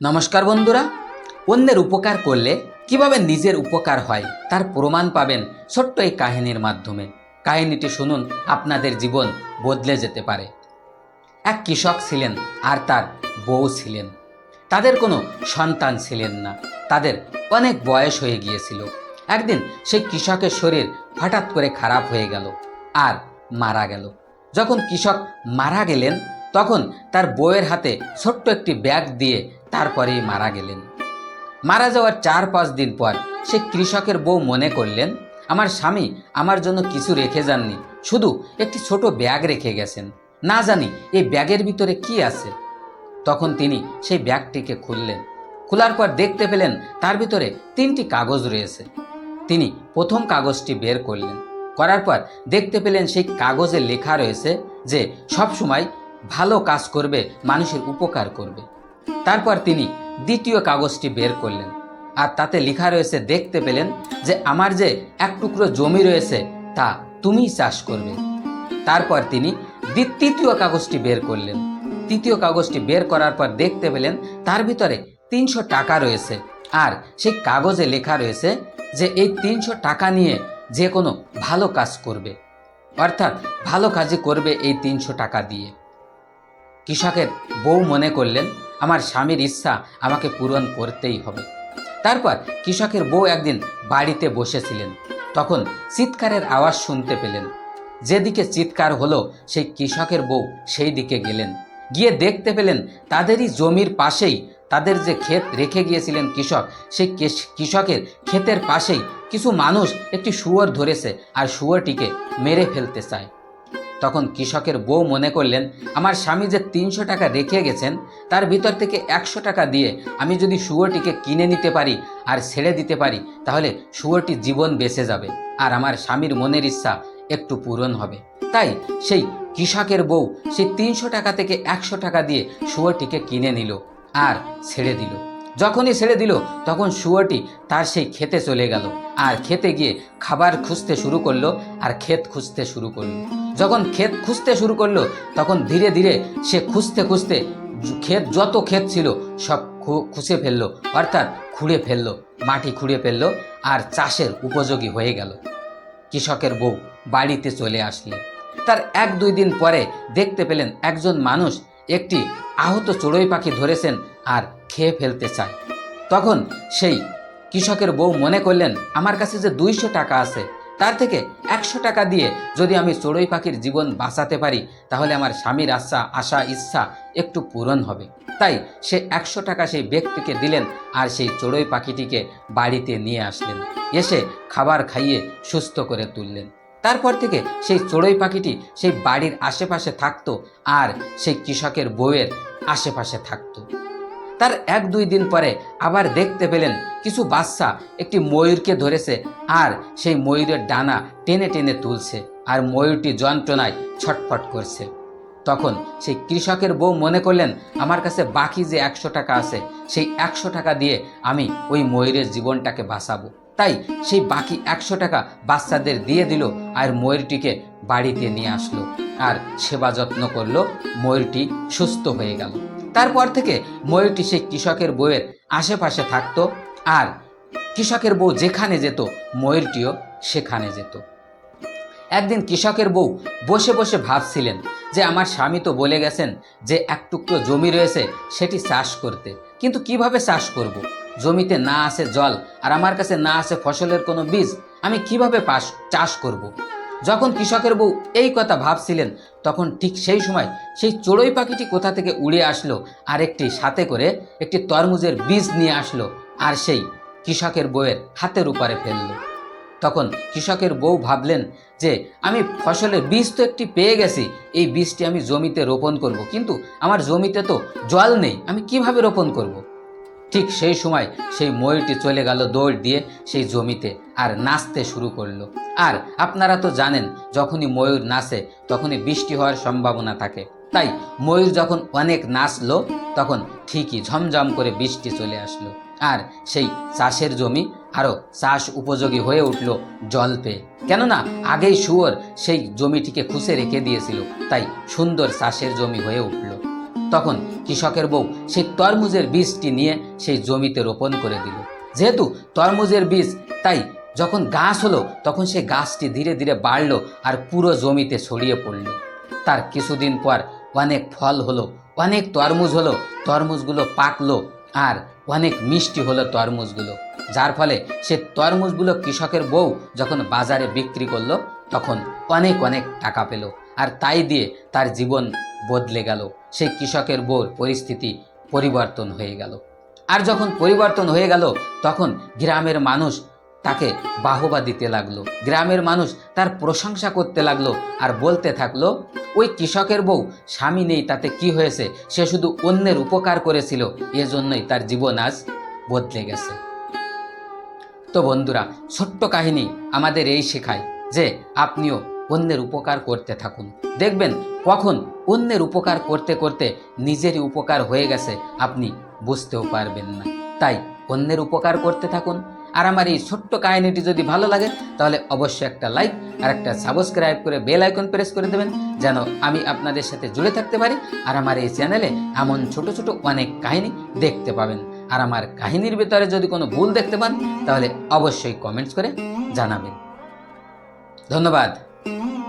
নমস্কার বন্ধুরা, অন্যের উপকার করলে কিভাবে নিজের উপকার হয় তার প্রমাণ পাবেন ছোট্ট এই কাহিনীর মাধ্যমে। কাহিনীটি শুনুন, আপনাদের জীবন বদলে যেতে পারে। এক কৃষক ছিলেন আর তার বউ ছিলেন। তাদের কোনো সন্তান ছিলেন না, তাদের অনেক বয়স হয়ে গিয়েছিল। একদিন সেই কৃষকের শরীর হঠাৎ করে খারাপ হয়ে গেল আর মারা গেল। যখন কৃষক মারা গেলেন তখন তার বউয়ের হাতে ছোট্ট একটি ব্যাগ দিয়ে তারপরেই মারা গেলেন। মারা যাওয়ার 4-5 দিন পর সে কৃষকের বউ মনে করলেন, আমার স্বামী আমার জন্য কিছু রেখে যাননি, শুধু একটি ছোট ব্যাগ রেখে গেছেন। না জানি এই ব্যাগের ভিতরে কি আছে। তখন তিনি সেই ব্যাগটিকে খুললেন। খোলার পর দেখতে পেলেন তার ভিতরে 3টি কাগজ রয়েছে। তিনি প্রথম কাগজটি বের করলেন। করার পর দেখতে পেলেন সেই কাগজে লেখা রয়েছে যে সব সময় ভালো কাজ করবে, মানুষের উপকার করবে। তারপর তিনি দ্বিতীয় কাগজটি বের করলেন আর তাতে লেখা রয়েছে, দেখতে পেলেন যে আমার যে এক টুকরো জমি রয়েছে তা তুমিই চাষ করবে। তারপর তিনি তৃতীয় কাগজটি বের করলেন। তৃতীয় কাগজটি বের করার পর দেখতে পেলেন তার ভিতরে 300 টাকা রয়েছে আর সেই কাগজে লেখা রয়েছে যে এই 300 টাকা নিয়ে যে কোনো ভালো কাজ করবে, অর্থাৎ ভালো কাজই করবে এই 300 টাকা দিয়ে। কৃষকের বউ মনে করলেন, আমার স্বামীর ইচ্ছা আমাকে পূরণ করতেই হবে। তারপর কৃষকের বউ একদিন বাড়িতে বসেছিলেন, তখন চিৎকারের আওয়াজ শুনতে পেলেন। যেদিকে চিৎকার হলো সেই কৃষকের বউ সেই দিকে গেলেন। গিয়ে দেখতে পেলেন তাদেরই জমির পাশেই, তাদের যে ক্ষেত রেখে গিয়েছিলেন কৃষক, সেই কৃষকের ক্ষেতের পাশেই কিছু মানুষ একটি শুয়োর ধরেছে আর শুয়োরটিকে মেরে ফেলতে চায়। তখন কৃষকের বউ মনে করলেন, আমার স্বামী যে 300 টাকা রেখে গেছেন তার ভিতর থেকে 100 টাকা দিয়ে আমি যদি শুয়োরটিকে কিনে নিতে পারি আর ছেড়ে দিতে পারি, তাহলে শুয়োরটি জীবন বেঁচে যাবে আর আমার স্বামীর মনের ইচ্ছা একটু পূরণ হবে। তাই সেই কৃষকের বউ সেই 300 টাকা থেকে 100 টাকা দিয়ে শুয়োরটিকে কিনে নিল আর ছেড়ে দিল। যখনই ছেড়ে দিল তখন শুয়োরটি তার সেই খেতে চলে গেল আর খেতে গিয়ে খাবার খুঁজতে শুরু করলো আর ক্ষেত খুঁজতে শুরু করলো। যখন ক্ষেত খুঁজতে শুরু করলো তখন ধীরে ধীরে সে খুঁজতে খুঁজতে যত ক্ষেত ছিল সব খুঁজে ফেললো, অর্থাৎ খুঁড়ে ফেললো, মাটি খুঁড়ে ফেললো আর চাষের উপযোগী হয়ে গেল। কৃষকের বউ বাড়িতে চলে আসলেন। তার 1-2 দিন পরে দেখতে পেলেন একজন মানুষ একটি আহত চড়ুই পাখি ধরেছেন আর খেয়ে ফেলতে চায়। তখন সেই কৃষকের বউ মনে করলেন, আমার কাছে যে 200 টাকা আছে তার থেকে 100 টাকা দিয়ে যদি আমি চড়ুই পাখির জীবন বাঁচাতে পারি তাহলে আমার স্বামীর আশা ইচ্ছা একটু পূরণ হবে। তাই সে 100 টাকা সেই ব্যক্তিকে দিলেন আর সেই চড়ুই পাখিটিকে বাড়িতে নিয়ে আসলেন। এসে খাবার খাইয়ে সুস্থ করে তুললেন। তারপর থেকে সেই চড়ুই পাখিটি সেই বাড়ির আশেপাশে থাকতো আর সেই কৃষকের বউয়ের আশেপাশে থাকতো। তার 1-2 দিন পরে আবার দেখতে পেলেন কিছু বাচ্চা একটি ময়ূরকে ধরেছে আর সেই ময়ূরের ডানা টেনে টেনে তুলছে আর ময়ূরটি যন্ত্রণায় ছটফট করছে। তখন সেই কৃষকের বউ মনে করলেন, আমার কাছে বাকি যে 100 টাকা আছে সেই 100 টাকা দিয়ে আমি ওই ময়ূরের জীবনটাকে বাঁচাবো। তাই সেই বাকি 100 টাকা বাচ্চাদের দিয়ে দিল আর ময়ূরটিকে বাড়িতে নিয়ে আসলো আর সেবা যত্ন করলো। ময়ূরটি সুস্থ হয়ে গেল। তারপর থেকে ময়ূরটি সেই কৃষকের বউয়ের আশেপাশে থাকতো আর কৃষকের বউ যেখানে যেত ময়ূরটিও সেখানে যেত। একদিন কৃষকের বউ বসে বসে ভাবছিলেন যে আমার স্বামী তো বলে গেছেন যে এক টুকরো জমি রয়েছে সেটি চাষ করতে, কিন্তু কিভাবে চাষ করব? জমিতে না আছে জল আর আমার কাছে না আছে ফসলের কোনো বীজ, আমি কিভাবে চাষ করব? যখন কৃষকের বউ এই কথা ভাবছিলেন তখন ঠিক সেই সময় সেই চড়ুই পাখিটি কোথা থেকে উড়ে আসলো আর সাথে করে একটি তরমুজের বীজ নিয়ে আসলো আর সেই কৃষকের বউয়ের হাতের উপরে ফেললো। তখন কৃষকের বউ ভাবলেন যে আমি ফসলের বীজ তো একটি পেয়ে গেছি, এই বীজটি আমি জমিতে রোপণ করব, কিন্তু আমার জমিতে তো জল নেই, আমি কিভাবে রোপণ করব? ঠিক সেই সময় সেই ময়ূরটি চলে গেল দৌড় দিয়ে সেই জমিতে আর নাচতে শুরু করলো। আর আপনারা তো জানেন যখনই ময়ূর নাচে তখনই বৃষ্টি হওয়ার সম্ভাবনা থাকে। তাই ময়ূর যখন অনেক নাচলো তখন ঠিকই ঝমঝম করে বৃষ্টি চলে আসলো আর সেই চাষের জমি আরও চাষ উপযোগী হয়ে উঠল জল পেয়ে। কেননা আগেই শুয়োর সেই জমিটিকে খুঁজে রেখে দিয়েছিল, তাই সুন্দর চাষের জমি হয়ে উঠল। তখন কৃষকের বউ সেই তরমুজের বীজটি নিয়ে সেই জমিতে রোপণ করে দিল। যেহেতু তরমুজের বীজ, তাই যখন গাছ হলো তখন সেই গাছটি ধীরে ধীরে বাড়লো আর পুরো জমিতে ছড়িয়ে পড়ল। তার কিছুদিন পর অনেক ফল হলো, অনেক তরমুজ হলো, তরমুজগুলো পাকলো আর অনেক মিষ্টি হলো তরমুজগুলো, যার ফলে সে তরমুজগুলো কৃষকের বউ যখন বাজারে বিক্রি করলো তখন অনেক অনেক টাকা পেল। আর তাই দিয়ে তার জীবন বদলে গেল, সেই কৃষকের বউর পরিস্থিতি পরিবর্তন হয়ে গেল। আর যখন পরিবর্তন হয়ে গেল তখন গ্রামের মানুষ তাকে বাহবা দিতে লাগলো, গ্রামের মানুষ তার প্রশংসা করতে লাগলো আর বলতে থাকলো, ওই কৃষকের বউ স্বামী নেই তাতে কি হয়েছে, সে শুধু অন্যের উপকার করেছিল, এজন্যই তার জীবন আজ বদলে গেছে। তো বন্ধুরা, ছোট্ট কাহিনী আমাদের এই শেখায় যে আপনিও অন্যের উপকার করতে থাকুন, দেখবেন কখন অন্যের উপকার করতে করতে নিজেরই উপকার হয়ে গেছে আপনি বুঝতেও পারবেন না। তাই অন্যের উপকার করতে থাকুন। আর আমার এই ছোট্ট কাহিনীটি যদি ভালো লাগে তাহলে অবশ্যই একটা লাইক আর একটা সাবস্ক্রাইব করে বেল আইকন প্রেস করে দেবেন, যেন আমি আপনাদের সাথে জুড়ে থাকতে পারি। আর আমার এই চ্যানেলে এমন ছোট ছোট অনেক কাহিনী দেখতে পাবেন। আর আমার কাহিনীর ভিতরে যদি কোনো ভুল দেখতে পান তাহলে অবশ্যই কমেন্টস করে জানাবেন। ধন্যবাদ।